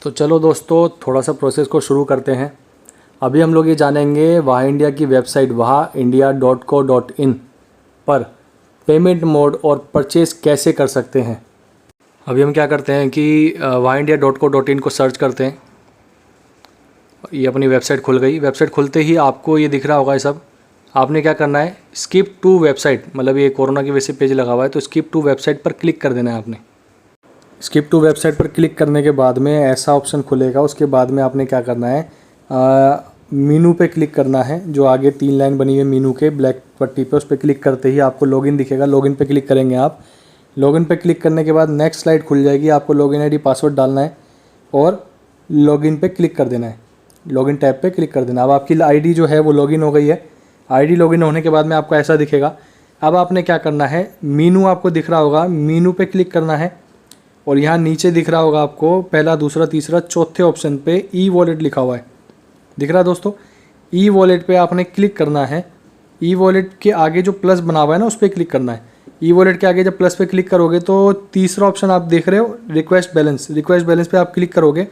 तो चलो दोस्तों, थोड़ा सा प्रोसेस को शुरू करते हैं। अभी हम लोग ये जानेंगे वाह इंडिया की वेबसाइट wahindia.co.in पर पेमेंट मोड और परचेज़ कैसे कर सकते हैं। अभी हम क्या करते हैं कि wahindia.co.in को सर्च करते हैं। ये अपनी वेबसाइट खुल गई। वेबसाइट खुलते ही आपको ये दिख रहा होगा ये सब। आपने क्या करना है, स्किप टू वेबसाइट, मतलब ये कोरोना की वजह से पेज लगा हुआ है तो स्किप टू वेबसाइट पर क्लिक कर देना है आपने। स्किप टू वेबसाइट पर क्लिक करने के बाद में ऐसा ऑप्शन खुलेगा। उसके बाद में आपने क्या करना है, मीनू पे क्लिक करना है। जो आगे 3 लाइन बनी हुई है मीनू के ब्लैक पट्टी पे, उस पर क्लिक करते ही आपको लॉगिन दिखेगा। लॉगिन पे क्लिक करेंगे आप। लॉगिन पे क्लिक करने के बाद नेक्स्ट स्लाइड खुल जाएगी। आपको लॉगिन आईडी पासवर्ड डालना है और लॉगिन पे क्लिक कर देना है। लॉगिन टैब पे क्लिक कर देना। अब आपकी आईडी जो है वो लॉगिन हो गई है। आईडी लॉगिन होने के बाद में आपको ऐसा दिखेगा। अब आपने क्या करना है, मीनू आपको दिख रहा होगा, मीनू पे क्लिक करना है और यहाँ नीचे दिख रहा होगा आपको पहला, दूसरा, तीसरा, चौथे ऑप्शन पे ई वॉलेट लिखा हुआ है। दिख रहा है दोस्तों? ई वॉलेट पे आपने क्लिक करना है। ई वॉलेट के आगे जो प्लस बना हुआ है ना, उस पर क्लिक करना है। ई वॉलेट के आगे जब प्लस पे क्लिक करोगे तो तीसरा ऑप्शन आप देख रहे हो, रिक्वेस्ट बैलेंस। रिक्वेस्ट बैलेंस पे आप क्लिक करोगे।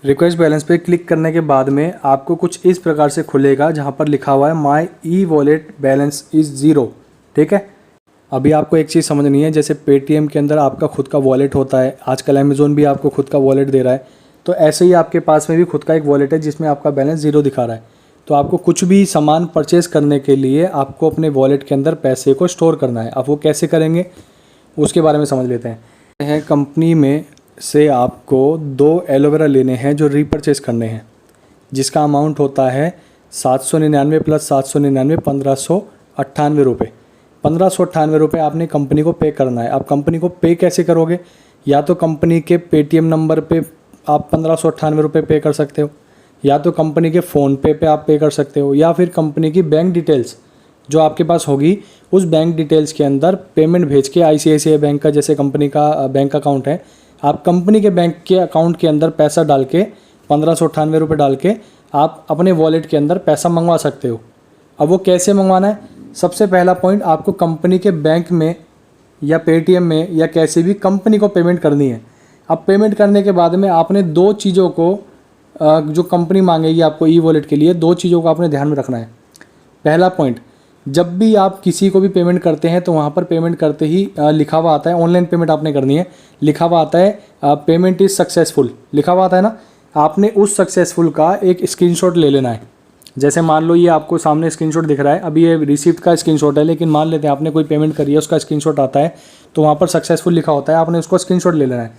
रिक्वेस्ट बैलेंस पे क्लिक करने के बाद में आपको कुछ इस प्रकार से खुलेगा जहाँ पर लिखा हुआ है my e wallet balance is zero. ठीक है। अभी आपको एक चीज़ समझनी है, जैसे पेटीएम के अंदर आपका खुद का वॉलेट होता है, आजकल अमेज़ोन भी आपको खुद का वॉलेट दे रहा है, तो ऐसे ही आपके पास में भी खुद का एक वॉलेट है जिसमें आपका बैलेंस ज़ीरो दिखा रहा है। तो आपको कुछ भी सामान परचेज़ करने के लिए आपको अपने वॉलेट के अंदर पैसे को स्टोर करना है। अब वो कैसे करेंगे उसके बारे में समझ लेते हैं। कंपनी में से आपको 2 एलोवेरा लेने हैं जो रीपरचेज़ करने हैं, जिसका अमाउंट होता है 799 प्लस 799 1598 रुपये। 1598 रुपये आपने कंपनी को पे करना है। अब कंपनी को पे कैसे करोगे, या तो कंपनी के पेटीएम नंबर पे आप 1598 रुपये पे कर सकते हो, या तो कंपनी के फ़ोन पे आप पे कर सकते हो, या फिर कंपनी की बैंक डिटेल्स जो आपके पास होगी उस बैंक डिटेल्स के अंदर पेमेंट भेज के ICICI बैंक का, जैसे कंपनी का बैंक अकाउंट है, आप कंपनी के बैंक के अकाउंट के अंदर पैसा डाल के 1598 रुपये डाल के आप अपने वॉलेट के अंदर पैसा मंगवा सकते हो। अब वो कैसे मंगवाना है, सबसे पहला पॉइंट, आपको कंपनी के बैंक में या पेटीएम में या कैसे भी कंपनी को पेमेंट करनी है। अब पेमेंट करने के बाद में आपने 2 चीज़ों को, जो कंपनी मांगेगी आपको ई वॉलेट के लिए, 2 चीज़ों को आपने ध्यान में रखना है। पहला पॉइंट, जब भी आप किसी को भी पेमेंट करते हैं तो वहाँ पर पेमेंट करते ही लिखा हुआ आता है, ऑनलाइन पेमेंट आपने करनी है, लिखा हुआ आता है पेमेंट इज़ सक्सेसफुल, लिखा हुआ आता है ना। आपने उस सक्सेसफुल का एक स्क्रीनशॉट ले लेना है। जैसे मान लो ये आपको सामने स्क्रीनशॉट दिख रहा है, अभी ये रिसीप्ट का स्क्रीनशॉट है, लेकिन मान लेते हैं आपने कोई पेमेंट करी है, उसका स्क्रीनशॉट आता है तो वहाँ पर सक्सेसफुल लिखा होता है, आपने उसको स्क्रीनशॉट ले लेना है।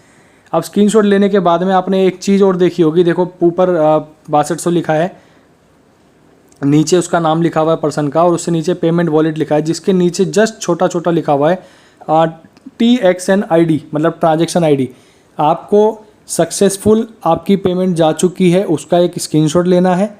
अब स्क्रीनशॉट लेने के बाद में आपने एक चीज़ और देखी होगी, देखो ऊपर 6200 लिखा है, नीचे उसका नाम लिखा हुआ है पर्सन का, और उससे नीचे पेमेंट वॉलेट लिखा है, जिसके नीचे जस्ट छोटा छोटा लिखा हुआ है TXN ID, मतलब ट्रांजेक्शन ID। आपको सक्सेसफुल आपकी पेमेंट जा चुकी है उसका एक स्क्रीनशॉट लेना है।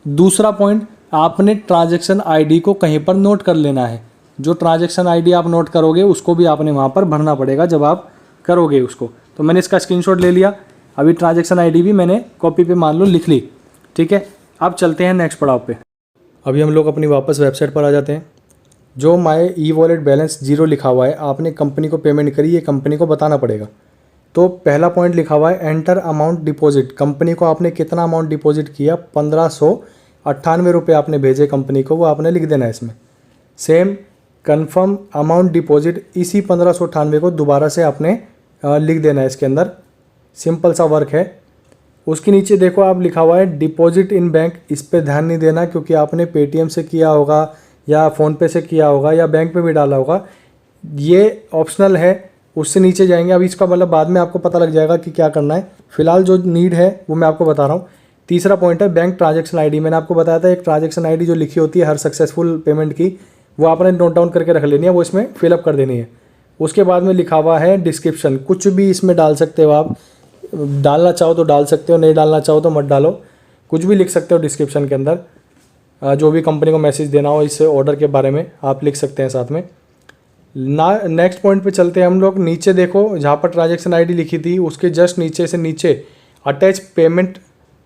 दूसरा पॉइंट, आपने ट्रांजेक्शन ID को कहीं पर नोट कर लेना है। जो ट्रांजेक्शन ID आप नोट करोगे उसको भी आपने वहाँ पर भरना पड़ेगा जब आप करोगे उसको। तो मैंने इसका स्क्रीनशॉट ले लिया। अभी ट्रांजेक्शन ID भी मैंने कॉपी पे मान लो लिख ली। ठीक है, अब चलते हैं नेक्स्ट पड़ाव पे। अभी हम लोग अपनी वापस वेबसाइट पर आ जाते हैं। जो माई ई वॉलेट बैलेंस ज़ीरो लिखा हुआ है, आपने कंपनी को पेमेंट करी, ये कंपनी को बताना पड़ेगा। तो पहला पॉइंट लिखा हुआ है एंटर अमाउंट डिपॉजिट। कंपनी को आपने कितना अमाउंट डिपॉजिट किया, 1598 रुपये आपने भेजे कंपनी को, वो आपने लिख देना है इसमें। सेम कन्फर्म अमाउंट डिपॉजिट, इसी 1598 को दोबारा से आपने लिख देना है इसके अंदर। सिंपल सा वर्क है। उसके नीचे देखो आप लिखा हुआ है डिपॉजिट इन बैंक, इस पर ध्यान नहीं देना क्योंकि आपने पेटीएम से किया होगा या फ़ोनपे से किया होगा या बैंक पे भी डाला होगा, ये ऑप्शनल है। उससे नीचे जाएंगे, अभी इसका मतलब बाद में आपको पता लग जाएगा कि क्या करना है। फिलहाल जो नीड है वो मैं आपको बता रहा हूँ। तीसरा पॉइंट है बैंक ट्रांजेक्शन ID। मैंने आपको बताया था एक ट्रांजेक्शन ID जो लिखी होती है हर सक्सेसफुल पेमेंट की, वो आपने नोट डाउन करके रख लेनी है, वो इसमें फिलअप कर देनी है। उसके बाद में लिखा हुआ है डिस्क्रिप्शन, कुछ भी इसमें डाल सकते हो आप, डालना चाहो तो डाल सकते हो, नहीं डालना चाहो तो मत डालो, कुछ भी लिख सकते हो डिस्क्रिप्शन के अंदर। जो भी कंपनी को मैसेज देना हो इस ऑर्डर के बारे में आप लिख सकते हैं साथ में। नेक्स्ट पॉइंट पे चलते हैं हम लोग। नीचे देखो जहाँ पर ट्रांजेक्शन ID लिखी थी उसके जस्ट नीचे से नीचे अटैच पेमेंट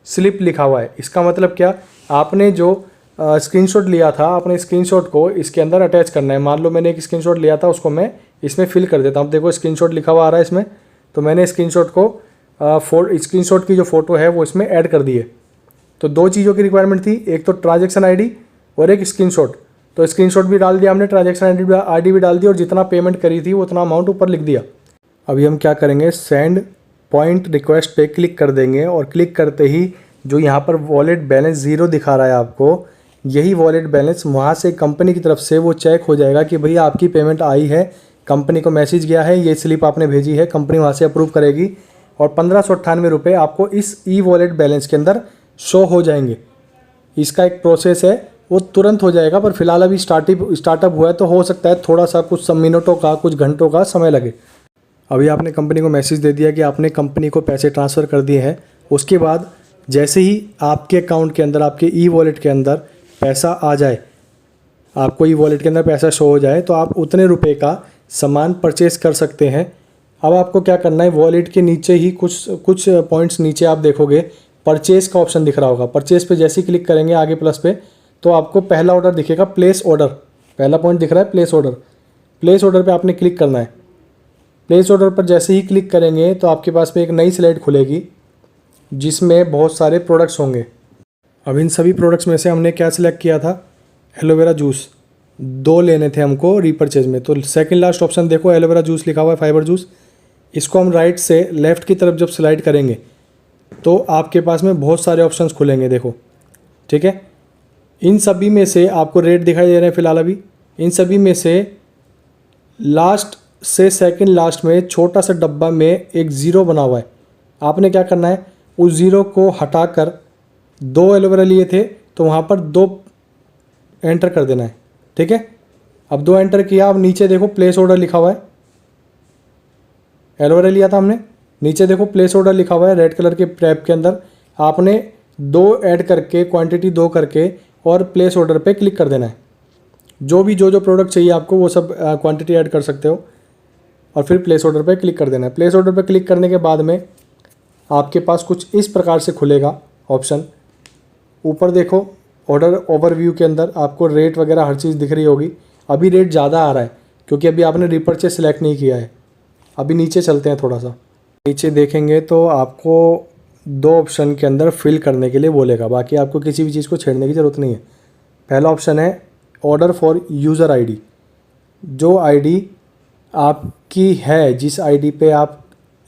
स्लिप लिखा हुआ है। इसका मतलब क्या, आपने जो स्क्रीनशॉट लिया था, आपने स्क्रीनशॉट को इसके अंदर अटैच करना है। मान लो मैंने एक स्क्रीनशॉट लिया था, उसको मैं इसमें फिल कर देता हूँ। देखो स्क्रीनशॉट लिखा हुआ आ रहा है इसमें, तो मैंने स्क्रीनशॉट को स्क्रीनशॉट की जो फ़ोटो है वो इसमें ऐड कर दी है। तो दो चीज़ों की रिक्वायरमेंट थी, एक तो ट्रांजैक्शन आईडी और एक स्क्रीनशॉट। तो स्क्रीनशॉट भी डाल दिया हमने, ट्रांजैक्शन आईडी भी डाल दी और जितना पेमेंट करी थी उतना अमाउंट ऊपर लिख दिया। अभी हम क्या करेंगे, सेंड पॉइंट रिक्वेस्ट पे क्लिक कर देंगे और क्लिक करते ही जो यहाँ पर वॉलेट बैलेंस 0 दिखा रहा है आपको, यही वॉलेट बैलेंस वहाँ से कंपनी की तरफ से वो चेक हो जाएगा कि भैया आपकी पेमेंट आई है, कंपनी को मैसेज गया है, ये स्लिप आपने भेजी है, कंपनी वहाँ से अप्रूव करेगी और 1598 रुपये आपको इस ई वॉलेट बैलेंस के अंदर शो हो जाएंगे। इसका एक प्रोसेस है, वो तुरंत हो जाएगा, पर फिलहाल अभी स्टार्टअप हुआ है तो हो सकता है थोड़ा सा कुछ मिनटों का, कुछ घंटों का समय लगे। अभी आपने कंपनी को मैसेज दे दिया कि आपने कंपनी को पैसे ट्रांसफ़र कर दिए हैं। उसके बाद जैसे ही आपके अकाउंट के अंदर, आपके ई वॉलेट के अंदर पैसा आ जाए, आपको ई वॉलेट के अंदर पैसा शो हो जाए, तो आप उतने रुपए का सामान परचेस कर सकते हैं। अब आपको क्या करना है, वॉलेट के नीचे ही कुछ पॉइंट्स नीचे आप देखोगे परचेस का ऑप्शन दिख रहा होगा। परचेस पे जैसे ही क्लिक करेंगे आगे प्लस पे, तो आपको पहला ऑर्डर दिखेगा, प्लेस ऑर्डर। पहला पॉइंट दिख रहा है प्लेस ऑर्डर। प्लेस ऑर्डर पे आपने क्लिक करना है। प्लेस ऑर्डर पर जैसे ही क्लिक करेंगे तो आपके पास में एक नई स्लाइड खुलेगी जिसमें बहुत सारे प्रोडक्ट्स होंगे। अब इन सभी प्रोडक्ट्स में से हमने क्या सिलेक्ट किया था, एलोवेरा जूस 2 लेने थे हमको रीपरचेज में। तो सेकंड लास्ट ऑप्शन देखो, एलोवेरा जूस लिखा हुआ है, फाइबर जूस। इसको हम राइट से लेफ़्ट की तरफ जब स्लाइड करेंगे तो आपके पास में बहुत सारे ऑप्शंस खुलेंगे, देखो, ठीक है। इन सभी में से आपको रेट दिखाई दे रहे हैं फिलहाल अभी। इन सभी में से लास्ट से सेकंड लास्ट में छोटा सा डब्बा में एक 0 बना हुआ है। आपने क्या करना है, उस 0 को हटाकर 2 एलोवेरा लिए थे तो वहाँ पर 2 एंटर कर देना है, ठीक है। अब 2 एंटर किया, अब नीचे देखो प्लेस ऑर्डर लिखा हुआ है। एलोवेरा लिया था हमने, नीचे देखो प्लेस ऑर्डर लिखा हुआ है रेड कलर के टैब के अंदर। आपने 2 ऐड करके, क्वांटिटी 2 करके और प्लेस ऑर्डर पे क्लिक कर देना है। जो प्रोडक्ट चाहिए आपको वो सब क्वांटिटी ऐड कर सकते हो और फिर प्लेस ऑर्डर पे क्लिक कर देना है। प्लेस ऑर्डर पे क्लिक करने के बाद में आपके पास कुछ इस प्रकार से खुलेगा ऑप्शन। ऊपर देखो ऑर्डर ओवरव्यू के अंदर आपको रेट वगैरह हर चीज़ दिख रही होगी। अभी रेट ज़्यादा आ रहा है क्योंकि अभी आपने रीपरचेज सेलेक्ट नहीं किया है। अभी नीचे चलते हैं, थोड़ा सा नीचे देखेंगे तो आपको 2 ऑप्शन के अंदर फिल करने के लिए बोलेगा। बाकी आपको किसी भी चीज़ को छेड़ने की ज़रूरत नहीं है। पहला ऑप्शन है ऑर्डर फॉर यूज़र आईडी। जो आईडी आपकी है, जिस आईडी पे आप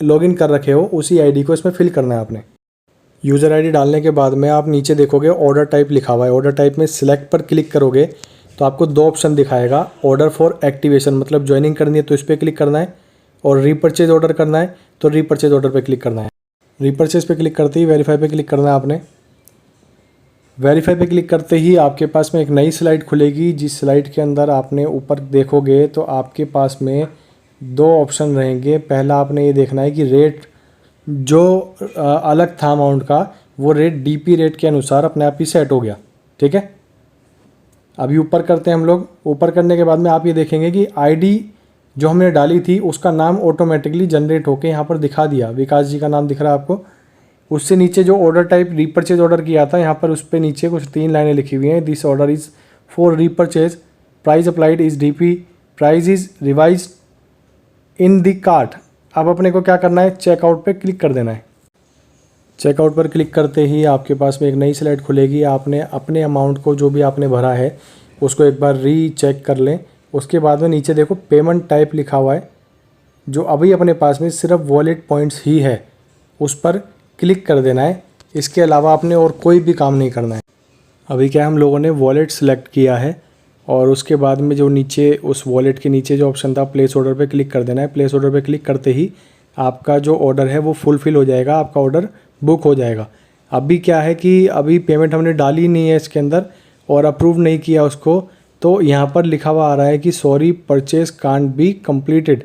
लॉगिन कर रखे हो, उसी आईडी को इसमें फिल करना है आपने। यूज़र आईडी डालने के बाद में आप नीचे देखोगे ऑर्डर टाइप लिखा हुआ है। ऑर्डर टाइप में सिलेक्ट पर क्लिक करोगे तो आपको 2 ऑप्शन दिखाएगा। ऑर्डर फॉर एक्टिवेशन, मतलब ज्वाइनिंग करनी है तो इस पर क्लिक करना है, और रीपरचेज ऑर्डर करना है तो रीपरचेज ऑर्डर पे क्लिक करना है। रीपरचेज पे क्लिक करते ही वेरीफाई पे क्लिक करना है आपने। वेरीफाई पे क्लिक करते ही आपके पास में एक नई स्लाइड खुलेगी, जिस स्लाइड के अंदर आपने ऊपर देखोगे तो आपके पास में 2 ऑप्शन रहेंगे। पहला आपने ये देखना है कि रेट जो अलग था अमाउंट का, वो रेट डीपी रेट के अनुसार अपने आप ही सेट हो गया, ठीक है। अभी ऊपर करते हैं हम लोग। ऊपर करने के बाद में आप ये देखेंगे कि आईडी जो हमने डाली थी उसका नाम ऑटोमेटिकली जनरेट होकर यहाँ पर दिखा दिया। विकास जी का नाम दिख रहा है आपको। उससे नीचे जो ऑर्डर टाइप रीपरचेज ऑर्डर किया था, यहाँ पर उस पर नीचे कुछ 3 लाइनें लिखी हुई हैं। This order is for repurchase, price applied is DP, price is revise in the cart. अब अपने को क्या करना है, चेकआउट पे क्लिक कर देना है। चेकआउट पर क्लिक करते ही आपके पास में एक नई स्लाइड खुलेगी। आपने अपने अमाउंट को जो भी आपने भरा है उसको एक बार रीचेक कर लें। उसके बाद में नीचे देखो पेमेंट टाइप लिखा हुआ है, जो अभी अपने पास में सिर्फ वॉलेट पॉइंट्स ही है, उस पर क्लिक कर देना है। इसके अलावा आपने और कोई भी काम नहीं करना है। अभी क्या हम लोगों ने वॉलेट सेलेक्ट किया है और उसके बाद में जो नीचे उस वॉलेट के नीचे जो ऑप्शन था प्लेस ऑर्डर पे क्लिक कर देना है। प्लेस ऑर्डर पे क्लिक करते ही आपका जो ऑर्डर है वो फुलफ़िल हो जाएगा, आपका ऑर्डर बुक हो जाएगा। अभी क्या है कि अभी पेमेंट हमने डाली नहीं है इसके अंदर और अप्रूव नहीं किया उसको, तो यहाँ पर लिखा हुआ आ रहा है कि sorry purchase can't be completed.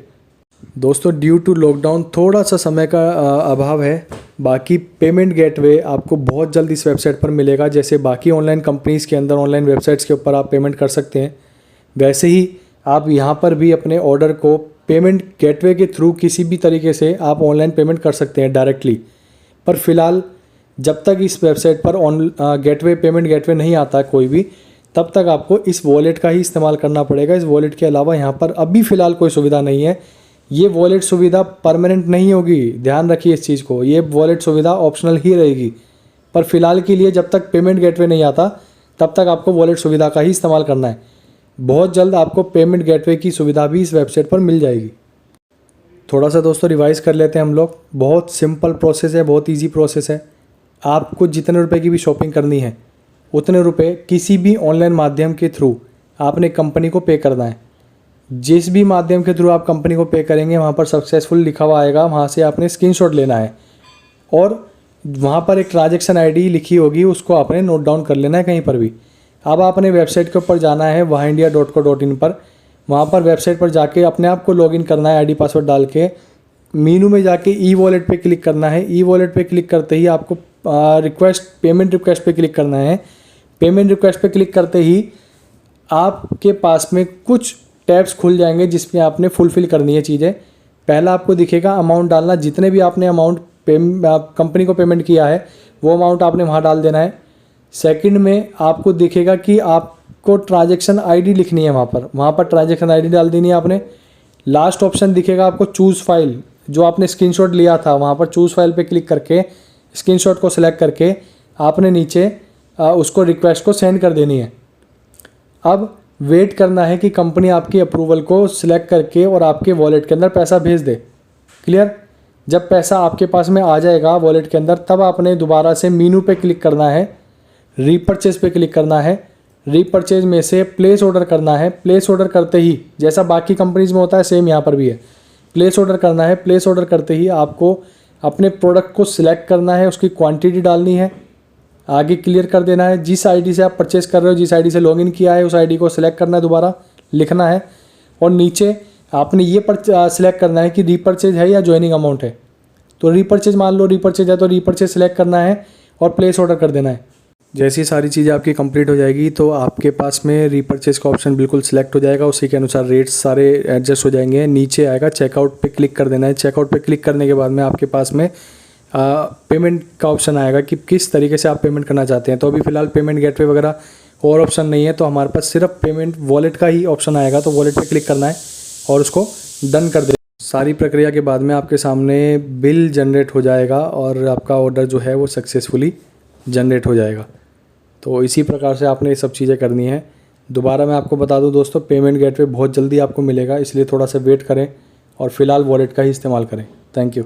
दोस्तों ड्यू टू लॉकडाउन थोड़ा सा समय का अभाव है। बाकी पेमेंट गेटवे आपको बहुत जल्द इस वेबसाइट पर मिलेगा। जैसे बाकी ऑनलाइन कंपनीज़ के अंदर ऑनलाइन वेबसाइट्स के ऊपर आप पेमेंट कर सकते हैं, वैसे ही आप यहाँ पर भी अपने ऑर्डर को पेमेंट गेटवे के थ्रू किसी भी तरीके से आप ऑनलाइन पेमेंट कर सकते हैं डायरेक्टली। पर फिलहाल जब तक इस वेबसाइट पर गेटवे पेमेंट गेटवे नहीं आता कोई भी, तब तक आपको इस वॉलेट का ही इस्तेमाल करना पड़ेगा। इस वॉलेट के अलावा यहाँ पर अभी फ़िलहाल कोई सुविधा नहीं है। ये वॉलेट सुविधा परमानेंट नहीं होगी, ध्यान रखिए इस चीज़ को। ये वॉलेट सुविधा ऑप्शनल ही रहेगी, पर फिलहाल के लिए जब तक पेमेंट गेटवे नहीं आता तब तक आपको वॉलेट सुविधा का ही इस्तेमाल करना है। बहुत जल्द आपको पेमेंट गेटवे की सुविधा भी इस वेबसाइट पर मिल जाएगी। थोड़ा सा दोस्तों रिवाइज़ कर लेते हैं हम लोग। बहुत सिंपल प्रोसेस है, बहुत ईजी प्रोसेस है। आपको जितने रुपए की भी शॉपिंग करनी है उतने रुपए किसी भी ऑनलाइन माध्यम के थ्रू आपने कंपनी को पे करना है। जिस भी माध्यम के थ्रू आप कंपनी को पे करेंगे वहाँ पर सक्सेसफुल लिखा हुआ आएगा, वहाँ से आपने स्क्रीनशॉट लेना है और वहाँ पर एक ट्रांजैक्शन आईडी लिखी होगी, उसको आपने नोट डाउन कर लेना है कहीं पर भी। अब आपने वेबसाइट के ऊपर जाना है wahaindia.co.in पर। वहाँ पर वेबसाइट पर जाके अपने आप को लॉगिन करना है आईडी पासवर्ड डाल के। मीनू में जाके ई वॉलेट पे क्लिक करना है। ई वॉलेट पे क्लिक करते ही आपको पेमेंट रिक्वेस्ट पे क्लिक करना है। पेमेंट रिक्वेस्ट पे क्लिक करते ही आपके पास में कुछ टैब्स खुल जाएंगे जिसमें आपने फुलफ़िल करनी है चीज़ें। पहला आपको दिखेगा अमाउंट डालना, जितने भी आपने अमाउंट कंपनी को पेमेंट किया है वो अमाउंट आपने वहाँ डाल देना है। सेकंड में आपको दिखेगा कि आपको ट्रांजैक्शन आईडी लिखनी है, वहाँ पर ट्रांजैक्शन आईडी डाल देनी है आपने। लास्ट ऑप्शन दिखेगा आपको चूज़ फाइल, जो आपने स्क्रीनशॉट लिया था वहाँ पर चूज़ फाइल पे क्लिक करके स्क्रीनशॉट को सिलेक्ट करके आपने नीचे उसको रिक्वेस्ट को सेंड कर देनी है। अब वेट करना है कि कंपनी आपकी अप्रूवल को सिलेक्ट करके और आपके वॉलेट के अंदर पैसा भेज दे। क्लियर? जब पैसा आपके पास में आ जाएगा वॉलेट के अंदर, तब आपने दोबारा से मीनू पे क्लिक करना है, रीपरचेज पे क्लिक करना है। रीपरचेज में से प्लेस ऑर्डर करना है। प्लेस ऑर्डर करते ही, जैसा बाकी कंपनीज में होता है सेम यहाँ पर भी है, प्लेस ऑर्डर करना है। प्लेस ऑर्डर करते ही आपको अपने प्रोडक्ट को सिलेक्ट करना है, उसकी क्वांटिटी डालनी है, आगे क्लियर कर देना है। जिस आईडी से आप परचेस कर रहे हो, जिस आईडी से लॉगिन किया है, उस आईडी को सिलेक्ट करना है, दोबारा लिखना है और नीचे आपने ये सिलेक्ट करना है कि रीपरचेज है या ज्वाइनिंग अमाउंट है। तो रीपरचेज, मान लो रीपरचेज है तो रीपरचेज सिलेक्ट करना है और प्लेस ऑर्डर कर देना है। जैसी सारी चीज़ें आपकी कंप्लीट हो जाएगी तो आपके पास में रीपरचेज का ऑप्शन बिल्कुल सिलेक्ट हो जाएगा। उसी के अनुसार रेट्स सारे एडजस्ट हो जाएंगे। नीचे आएगा चेकआउट पे क्लिक कर देना है। चेकआउट पे क्लिक करने के बाद में आपके पास में पेमेंट का ऑप्शन आएगा कि किस तरीके से आप पेमेंट करना चाहते हैं। तो अभी फ़िलहाल पेमेंट गेटवे वगैरह और ऑप्शन नहीं है, तो हमारे पास सिर्फ पेमेंट वॉलेट का ही ऑप्शन आएगा। तो वॉलेट पे क्लिक करना है और उसको डन कर दे। सारी प्रक्रिया के बाद में आपके सामने बिल जनरेट हो जाएगा और आपका ऑर्डर जो है वो सक्सेसफुली जनरेट हो जाएगा। तो इसी प्रकार से आपने ये सब चीज़ें करनी है। दोबारा मैं आपको बता दूं दोस्तों, पेमेंट गेटवे बहुत जल्दी आपको मिलेगा, इसलिए थोड़ा सा वेट करें और फ़िलहाल वॉलेट का ही इस्तेमाल करें। Thank you.